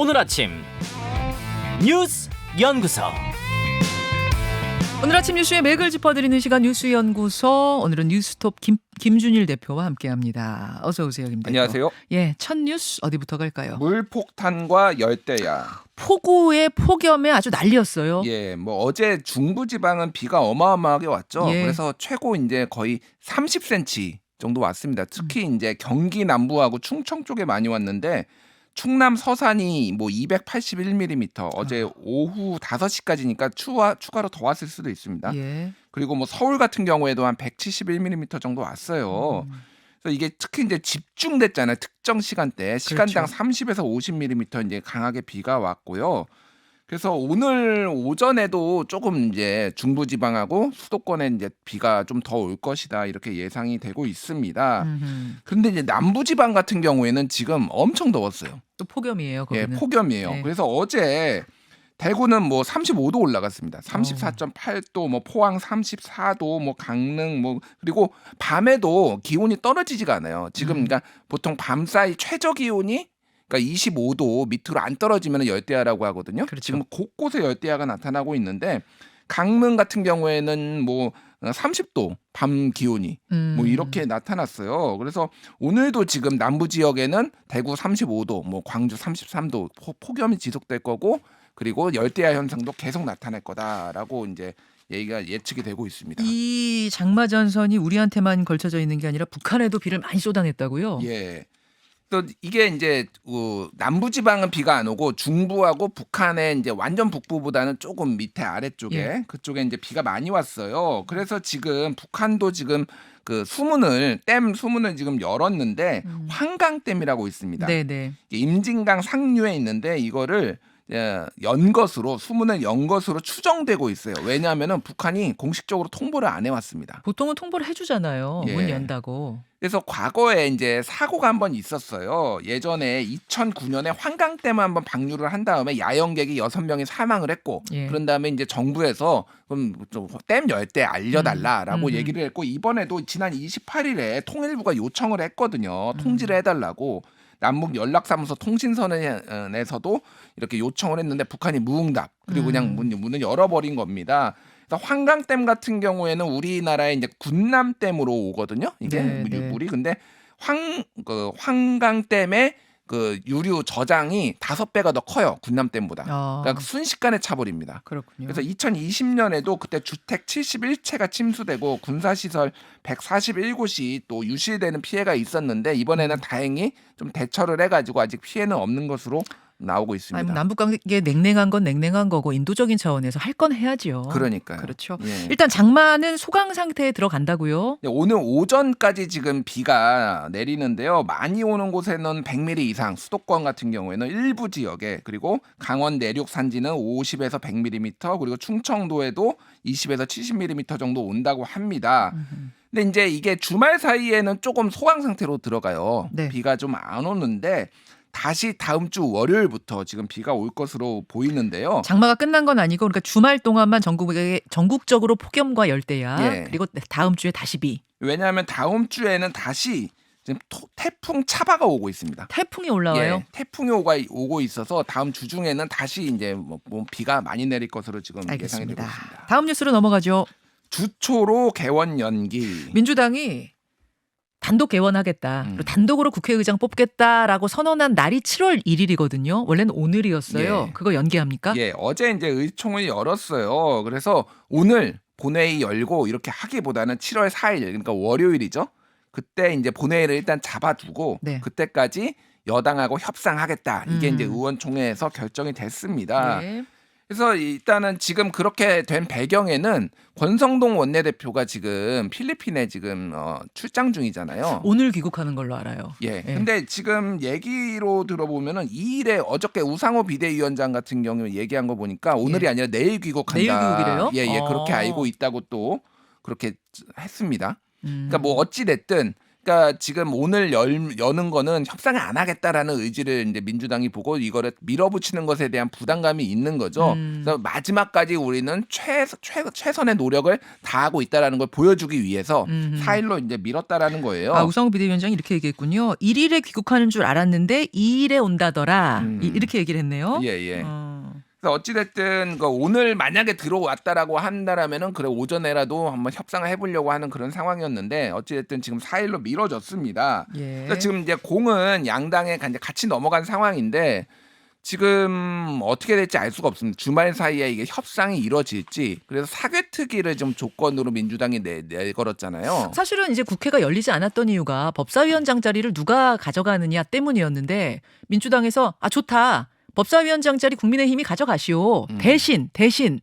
오늘 아침 뉴스 연구소. 오늘 아침 뉴스의 맥을 짚어드리는 시간 뉴스연구소. 오늘은 뉴스톱 김준일 대표와 함께합니다. 어서 오세요, 김 대표. 안녕하세요. 예, 첫 뉴스 어디부터 갈까요? 물폭탄과 열대야. 폭우에 폭염에 아주 난리였어요. 예, 뭐 어제 중부지방은 비가 어마어마하게 왔죠. 예. 그래서 최고 이제 거의 30cm 정도 왔습니다. 특히 이제 경기 남부하고 충청 쪽에 많이 왔는데 충남 서산이 뭐 281mm, 어제 오후 5시까지니까 추가로 더 왔을 수도 있습니다. 예. 그리고 뭐 서울 같은 경우에도 한 171mm 정도 왔어요. 그래서 이게 특히 이제 집중됐잖아요. 특정 시간대, 시간당 그렇죠. 30에서 50mm 이제 강하게 비가 왔고요. 그래서 오늘 오전에도 조금 이제 중부지방하고 수도권에 이제 비가 좀 더 올 것이다 이렇게 예상이 되고 있습니다. 그런데 이제 남부지방 같은 경우에는 지금 엄청 더웠어요. 또 폭염이에요, 예, 거기는. 폭염이에요. 네. 그래서 어제 대구는 뭐 35도 올라갔습니다. 34.8도, 뭐 포항 34도, 뭐 강릉 뭐 그리고 밤에도 기온이 떨어지지가 않아요. 지금 그러니까 보통 밤 사이 최저 기온이 그러니까 25도 밑으로 안 떨어지면 열대야라고 하거든요. 그렇죠. 지금 곳곳에 열대야가 나타나고 있는데 강릉 같은 경우에는 뭐 30도 밤 기온이 뭐 이렇게 나타났어요. 그래서 오늘도 지금 남부 지역에는 대구 35도, 뭐 광주 33도 폭염이 지속될 거고 그리고 열대야 현상도 계속 나타날 거다라고 이제 얘기가 예측이 되고 있습니다. 이 장마 전선이 우리한테만 걸쳐져 있는 게 아니라 북한에도 비를 많이 쏟아냈다고요? 예. 또 이게 이제 남부 지방은 비가 안 오고 중부하고 북한의 이제 완전 북부보다는 조금 밑에 아래쪽에 예. 그쪽에 이제 비가 많이 왔어요. 그래서 지금 북한도 지금 그 댐 수문을 지금 열었는데 환강댐이라고 있습니다. 네네. 임진강 상류에 있는데 이거를 연 것으로 수문을 연 것으로 추정되고 있어요. 왜냐하면은 북한이 공식적으로 통보를 안 해왔습니다. 보통은 통보를 해주잖아요. 예. 문 연다고. 그래서 과거에 이제 사고가 한번 있었어요. 예전에 2009년에 환강댐을 한번 방류를 한 다음에 야영객이 6명이 사망을 했고 예. 그런 다음에 이제 정부에서 그럼 댐 열 때 알려달라라고 얘기를 했고 이번에도 지난 28일에 통일부가 요청을 했거든요. 통지를 해달라고. 남북 연락사무소 통신선에서도 이렇게 요청을 했는데 북한이 무응답 그리고 그냥 문을 열어버린 겁니다. 그래서 환강댐 같은 경우에는 우리나라의 이제 군남댐으로 오거든요. 이게 네. 물이 근데 환강댐의 그 유류 저장이 5배가 더 커요. 군남댐보다. 그러니까 순식간에 차버립니다. 그렇군요. 그래서 2020년에도 그때 주택 71채가 침수되고 군사시설 141곳이 또 유실되는 피해가 있었는데 이번에는 다행히 좀 대처를 해가지고 아직 피해는 없는 것으로 나오고 있습니다. 아니, 남북관계 냉랭한 건 냉랭한 거고 인도적인 차원에서 할 건 해야죠. 그러니까요. 그렇죠. 예. 일단 장마는 소강 상태에 들어간다고요? 네, 오늘 오전까지 지금 비가 내리는데요. 많이 오는 곳에는 100mm 이상, 수도권 같은 경우에는 일부 지역에 그리고 강원 내륙 산지는 50에서 100mm 그리고 충청도에도 20에서 70mm 정도 온다고 합니다. 근데 이제 이게 주말 사이에는 조금 소강 상태로 들어가요. 네. 비가 좀 안 오는데 다시 다음 주 월요일부터 지금 비가 올 것으로 보이는데요. 장마가 끝난 건 아니고 그러니까 주말 동안만 전국적으로 폭염과 열대야 예. 그리고 다음 주에 다시 비. 왜냐하면 다음 주에는 다시 지금 태풍 차바가 오고 있습니다. 태풍이 올라와요. 예, 태풍이 오고 있어서 다음 주 중에는 다시 이제 뭐 비가 많이 내릴 것으로 지금 예상이 되고 알겠습니다. 있습니다. 다음 뉴스로 넘어가죠. 주초로 개원 연기. 민주당이 단독 개원하겠다. 그리고 단독으로 국회의장 뽑겠다라고 선언한 날이 7월 1일이거든요. 원래는 오늘이었어요. 예. 그거 연기합니까? 예, 어제 이제 의총을 열었어요. 그래서 오늘 본회의 열고 이렇게 하기보다는 7월 4일 그러니까 월요일이죠. 그때 이제 본회의를 일단 잡아두고 네. 그때까지 여당하고 협상하겠다. 이게 이제 의원총회에서 결정이 됐습니다. 네. 그래서 일단은 지금 그렇게 된 배경에는 권성동 원내대표가 지금 필리핀에 지금 출장 중이잖아요. 오늘 귀국하는 걸로 알아요. 예. 근데 지금 얘기로 들어보면은 2일에 어저께 우상호 비대위원장 같은 경우에 얘기한 거 보니까 오늘이 아니라 내일 귀국한다. 내일 귀국이래요? 예, 그렇게 알고 있다고 또 그렇게 했습니다. 그러니까 뭐 어찌 됐든 그러니까 지금 오늘 여는 거는 협상을 안 하겠다라는 의지를 이제 민주당이 보고 이거를 밀어붙이는 것에 대한 부담감이 있는 거죠. 그래서 마지막까지 우리는 최선의 노력을 다하고 있다라는 걸 보여주기 위해서 4일로 이제 밀었다라는 거예요. 아, 우상호 비대위원장이 이렇게 얘기했군요. 1일에 귀국하는 줄 알았는데 2일에 온다더라. 이렇게 얘기를 했네요. 예. 그래서 어찌됐든 오늘 만약에 들어왔다라고 한다라면은 그래 오전에라도 한번 협상을 해보려고 하는 그런 상황이었는데 어찌됐든 지금 4일로 미뤄졌습니다. 예. 그래서 지금 이제 공은 양당에 이제 같이 넘어간 상황인데 지금 어떻게 될지 알 수가 없습니다. 주말 사이에 이게 협상이 이루어질지 그래서 사개특위를 좀 조건으로 민주당이 내걸었잖아요. 사실은 이제 국회가 열리지 않았던 이유가 법사위원장 자리를 누가 가져가느냐 때문이었는데 민주당에서 아 좋다. 법사위원장 자리 국민의힘이 가져가시오. 대신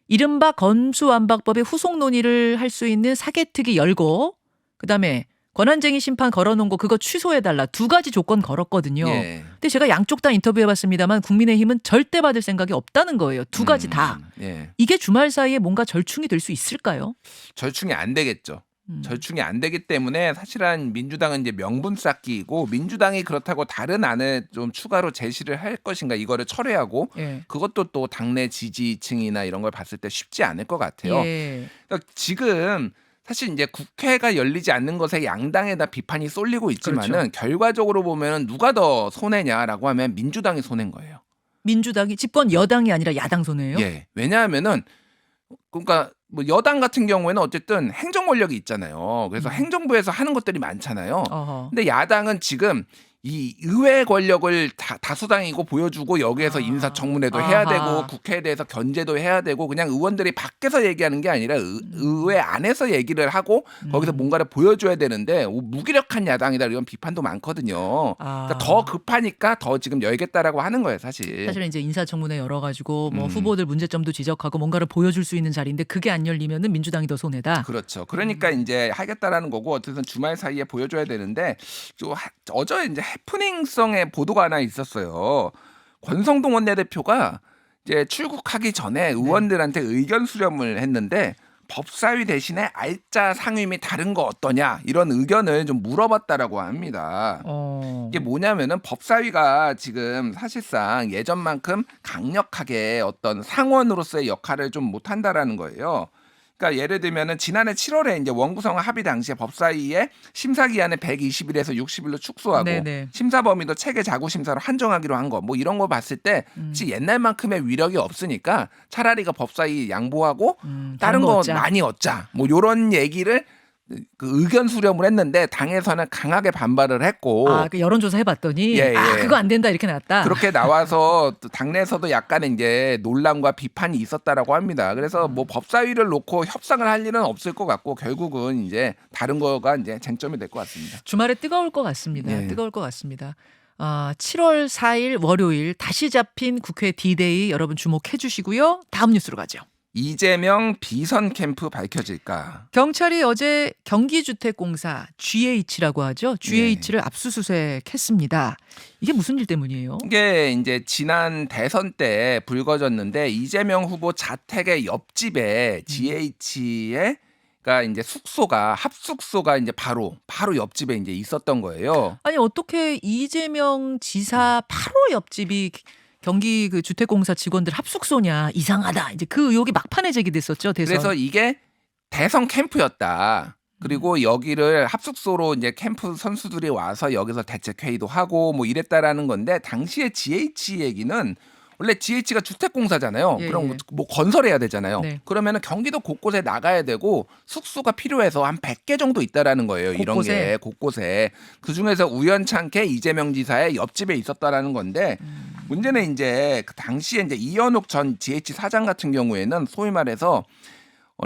이른바 건수완박법의 후속 논의를 할 수 있는 사개특위 열고 그다음에 권한쟁의 심판 걸어놓은 거 그거 취소해달라. 2가지 조건 걸었거든요. 예. 근데 제가 양쪽 다 인터뷰해봤습니다만 국민의힘은 절대 받을 생각이 없다는 거예요. 2가지 다. 예. 이게 주말 사이에 뭔가 절충이 될 수 있을까요? 절충이 안 되겠죠. 절충이 안 되기 때문에 사실은 민주당은 이제 명분 쌓기이고 민주당이 그렇다고 다른 안을 좀 추가로 제시를 할 것인가 이거를 철회하고 예. 그것도 또 당내 지지층이나 이런 걸 봤을 때 쉽지 않을 것 같아요. 예. 그러니까 지금 사실 이제 국회가 열리지 않는 것에 양당에다 비판이 쏠리고 있지만은 그렇죠. 결과적으로 보면은 누가 더 손해냐라고 하면 민주당이 손해인 거예요. 민주당이 집권 여당이 아니라 야당 손해예요? 예. 왜냐하면은 그러니까 뭐 여당 같은 경우에는 어쨌든 행정 권력이 있잖아요. 그래서 행정부에서 하는 것들이 많잖아요. 어허. 근데 야당은 지금 이 의회 권력을 다수당이고 보여주고 여기에서 인사청문회도 해야 아하. 되고 국회에 대해서 견제도 해야 되고 그냥 의원들이 밖에서 얘기하는 게 아니라 의회 안에서 얘기를 하고 거기서 뭔가를 보여줘야 되는데 무기력한 야당이다 이런 비판도 많거든요. 그러니까 더 급하니까 더 지금 열겠다라고 하는 거예요, 사실. 사실은 이제 인사청문회 열어가지고 뭐 후보들 문제점도 지적하고 뭔가를 보여줄 수 있는 자리인데 그게 안 열리면은 민주당이 더 손해다. 그렇죠. 그러니까 이제 하겠다라는 거고 어쨌든 주말 사이에 보여줘야 되는데 어제 이제 해프닝성의 보도가 하나 있었어요. 권성동 원내대표가 이제 출국하기 전에 의원들한테 의견 수렴을 했는데 법사위 대신에 알짜 상임위 다른 거 어떠냐 이런 의견을 좀 물어봤다라고 합니다. 이게 뭐냐면은 법사위가 지금 사실상 예전만큼 강력하게 어떤 상원으로서의 역할을 좀 못한다라는 거예요. 그러니까 예를 들면은 지난해 7월에 이제 원구성 합의 당시에 법사위의 심사 기한을 120일에서 60일로 축소하고 네네. 심사 범위도 체계 자구 심사로 한정하기로 한 거 뭐 이런 거 봤을 때 혹시 옛날만큼의 위력이 없으니까 차라리 그 법사위 양보하고 다른 거 얻자. 많이 얻자 뭐 이런 얘기를 그 의견 수렴을 했는데 당에서는 강하게 반발을 했고 그 여론조사 해봤더니 예. 그거 안 된다 이렇게 나왔다. 그렇게 나와서 또 당내에서도 약간의 이제 논란과 비판이 있었다라고 합니다. 그래서 뭐 법사위를 놓고 협상을 할 일은 없을 것 같고 결국은 이제 다른 거가 이제 쟁점이 될 것 같습니다. 주말에 뜨거울 것 같습니다. 예. 뜨거울 것 같습니다. 7월 4일 월요일 다시 잡힌 국회 D-Day 여러분 주목해 주시고요. 다음 뉴스로 가죠. 이재명 비선 캠프 밝혀질까? 경찰이 어제 경기주택공사 GH라고 하죠. GH를 압수수색했습니다. 이게 무슨 일 때문이에요? 이게 이제 지난 대선 때 불거졌는데 이재명 후보 자택의 옆집에 GH의 그러니까 이제 합숙소가 이제 바로 옆집에 이제 있었던 거예요. 아니 어떻게 이재명 지사 바로 옆집이 경기 그 주택공사 직원들 합숙소냐 이상하다. 이제 그 의혹이 막판에 제기됐었죠. 대선. 그래서 이게 대선 캠프였다. 그리고 여기를 합숙소로 이제 캠프 선수들이 와서 여기서 대책 회의도 하고 뭐 이랬다라는 건데 당시에 GH 얘기는 원래 GH가 주택공사잖아요. 예, 그럼 예. 뭐 건설해야 되잖아요. 네. 그러면은 경기도 곳곳에 나가야 되고 숙소가 필요해서 한 100개 정도 있다라는 거예요. 이런 게 곳곳에. 그중에서 우연찮게 이재명 지사의 옆집에 있었다라는 건데 문제는 이제 그 당시에 이제 이현욱 전 GH 사장 같은 경우에는 소위 말해서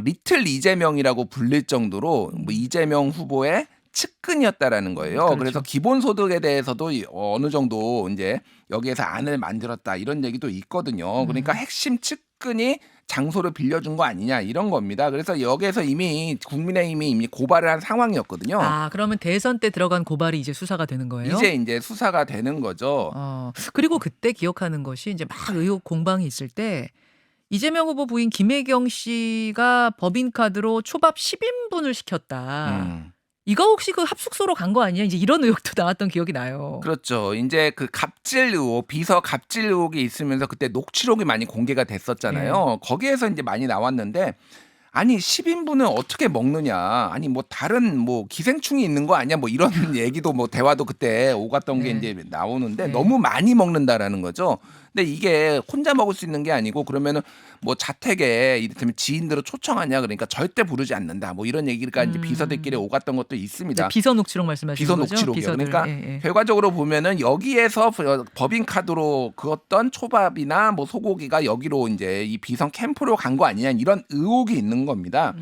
리틀 이재명이라고 불릴 정도로 뭐 이재명 후보의 측근이었다라는 거예요. 그렇죠. 그래서 기본소득에 대해서도 어느 정도 이제 여기에서 안을 만들었다 이런 얘기도 있거든요. 그러니까 핵심 측근이 장소를 빌려준 거 아니냐 이런 겁니다. 그래서 여기에서 이미 국민의힘이 이미 고발을 한 상황이었거든요. 그러면 대선 때 들어간 고발이 이제 수사가 되는 거예요? 이제 수사가 되는 거죠. 그리고 그때 기억하는 것이 이제 막 의혹 공방이 있을 때 이재명 후보 부인 김혜경 씨가 법인카드로 초밥 10인분을 시켰다. 이거 혹시 그 합숙소로 간 거 아니야? 이제 이런 의혹도 나왔던 기억이 나요. 그렇죠. 이제 그 갑질 의혹, 비서 갑질 의혹이 있으면서 그때 녹취록이 많이 공개가 됐었잖아요. 거기에서 이제 많이 나왔는데 아니 10인분을 어떻게 먹느냐. 아니 뭐 다른 뭐 기생충이 있는 거 아니야. 뭐 이런 얘기도 뭐 대화도 그때 오갔던 게 네. 이제 나오는데 네. 너무 많이 먹는다라는 거죠. 근데 이게 혼자 먹을 수 있는 게 아니고 그러면은 뭐 자택에 이를테면 지인들을 초청하냐 그러니까 절대 부르지 않는다. 뭐 이런 얘기가 이제 비서들끼리 오갔던 것도 이제 있습니다. 비서 녹취록 말씀하시는 비서 거죠? 녹취록이요. 비서들. 그러니까 예, 예. 결과적으로 보면은 여기에서 법인 카드로 그었던 초밥이나 뭐 소고기가 여기로 이제 이 비선 캠프로 간 거 아니냐 이런 의혹이 있는 겁니다.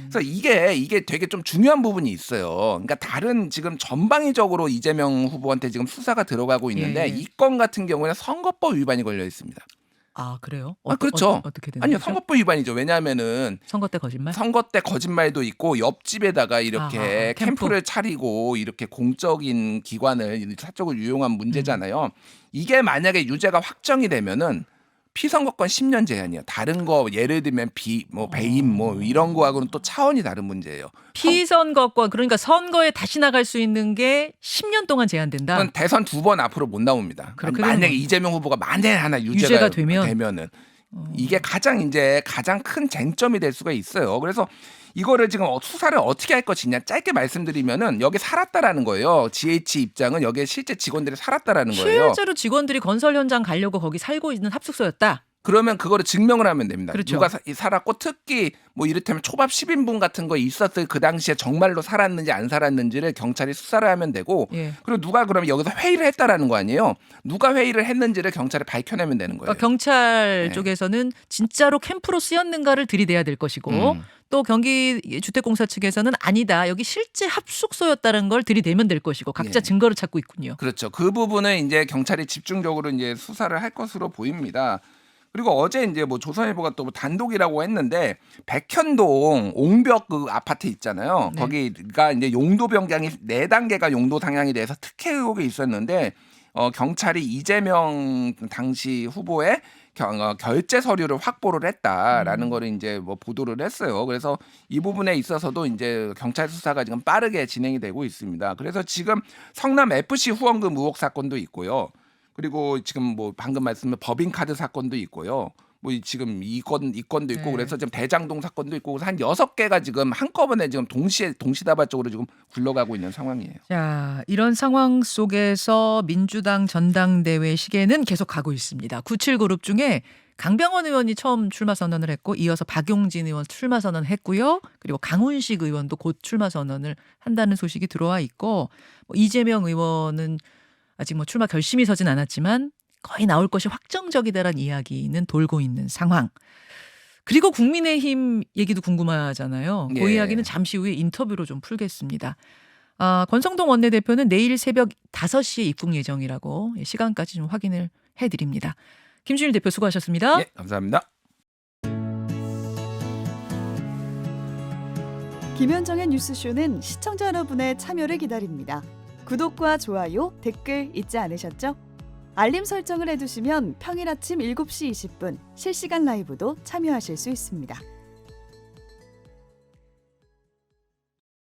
그래서 이게 되게 좀 중요한 부분이 있어요. 그러니까 다른 지금 전방위적으로 이재명 후보한테 지금 수사가 들어가고 있는데 예. 이 건 같은 경우에는 선거법 위반이 걸려 있습니다. 아 그래요? 그렇죠. 어떻게 되는 아니요, 거죠? 선거법 위반이죠. 왜냐하면은 선거 때 거짓말? 선거 때 거짓말도 있고 옆집에다가 이렇게 아하, 캠프. 캠프를 차리고 이렇게 공적인 기관을 사적으로 유용한 문제잖아요. 이게 만약에 유죄가 확정이 되면은 피선거권 10년 제한이에요. 다른 거 예를 들면 배임 뭐 이런 거하고는 또 차원이 다른 문제예요. 피선거권 그러니까 선거에 다시 나갈 수 있는 게 10년 동안 제한된다. 그건 대선 2번 앞으로 못 나옵니다. 그렇게 만약에 되는 이재명 후보가 만에 하나 유죄가 유죄가 되면? 되면은 이게 가장 큰 쟁점이 될 수가 있어요. 그래서 이거를 지금 수사를 어떻게 할 것이냐 짧게 말씀드리면은 여기 살았다라는 거예요. GH 입장은 여기에 실제 직원들이 살았다라는 거예요. 실제로 직원들이 건설 현장 가려고 거기 살고 있는 합숙소였다. 그러면 그거를 증명을 하면 됩니다. 그렇죠. 누가 살았고 특히 뭐 이를테면 초밥 10인분 같은 거 있었을 그 당시에 정말로 살았는지 안 살았는지를 경찰이 수사를 하면 되고 예. 그리고 누가 그러면 여기서 회의를 했다라는 거 아니에요. 누가 회의를 했는지를 경찰에 밝혀내면 되는 거예요. 그러니까 경찰 네. 쪽에서는 진짜로 캠프로 쓰였는가를 들이대야 될 것이고 또 경기주택공사 측에서는 아니다. 여기 실제 합숙소였다는 걸 들이대면 될 것이고 각자 예. 증거를 찾고 있군요. 그렇죠. 그 부분은 이제 경찰이 집중적으로 이제 수사를 할 것으로 보입니다. 그리고 어제 이제 뭐 조선일보가 또 단독이라고 했는데 백현동 옹벽 그 아파트 있잖아요. 네. 거기가 이제 용도 변경이 4단계가 용도 상향이 돼서 특혜 의혹이 있었는데 경찰이 이재명 당시 후보의 결제 서류를 확보를 했다라는 거를 이제 뭐 보도를 했어요. 그래서 이 부분에 있어서도 이제 경찰 수사가 지금 빠르게 진행이 되고 있습니다. 그래서 지금 성남 FC 후원금 의혹 사건도 있고요. 그리고 지금 뭐 방금 말씀드린 법인카드 사건도 있고요. 뭐 지금 이 건도 있고 네. 그래서 지금 대장동 사건도 있고 그래서 한 6개가 지금 한꺼번에 지금 동시다발적으로 지금 굴러가고 있는 상황이에요. 자, 이런 상황 속에서 민주당 전당대회 시계는 계속 가고 있습니다. 97그룹 중에 강병원 의원이 처음 출마 선언을 했고 이어서 박용진 의원 출마 선언했고요. 그리고 강훈식 의원도 곧 출마 선언을 한다는 소식이 들어와 있고 뭐 이재명 의원은 아직 뭐 출마 결심이 서진 않았지만 거의 나올 것이 확정적이다라는 이야기는 돌고 있는 상황. 그리고 국민의힘 얘기도 궁금하잖아요. 그 예. 이야기는 잠시 후에 인터뷰로 좀 풀겠습니다. 권성동 원내대표는 내일 새벽 5시에 입국 예정이라고 시간까지 좀 확인을 해드립니다. 김준일 대표 수고하셨습니다. 예, 감사합니다. 김현정의 뉴스쇼는 시청자 여러분의 참여를 기다립니다. 구독과 좋아요, 댓글 잊지 않으셨죠? 알림 설정을 해두시면 평일 아침 7시 20분 실시간 라이브도 참여하실 수 있습니다.